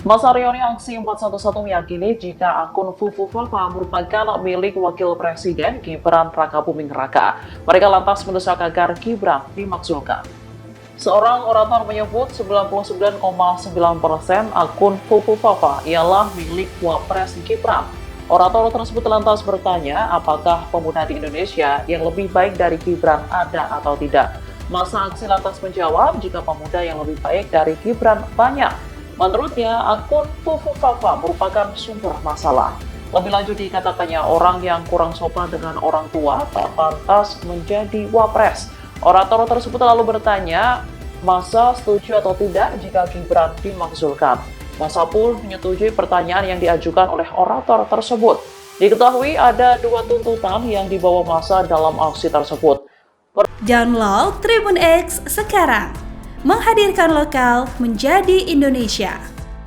Masa reuni aksi 411 meyakini jika akun Fufu Fafa merupakan milik Wakil Presiden Gibran Rakabuming Raka. Mereka lantas mendesak agar Gibran dimakzulkan. Seorang orator menyebut 99,9% akun Fufu Fafa ialah milik Wapres Gibran. Orator tersebut lantas bertanya apakah pemuda di Indonesia yang lebih baik dari Gibran ada atau tidak. Masa aksi lantas menjawab jika pemuda yang lebih baik dari Gibran banyak. Menurutnya, akun Fufu Fafa merupakan sumber masalah. Lebih lanjut dikatakannya orang yang kurang sopan dengan orang tua tak pantas menjadi wapres. Orator tersebut lalu bertanya, masa setuju atau tidak jika Gibran dimakzulkan? Masa pun menyetujui pertanyaan yang diajukan oleh orator tersebut. Diketahui ada dua tuntutan yang dibawa masa dalam aksi tersebut. Download Tribun X sekarang, menghadirkan lokal menjadi Indonesia.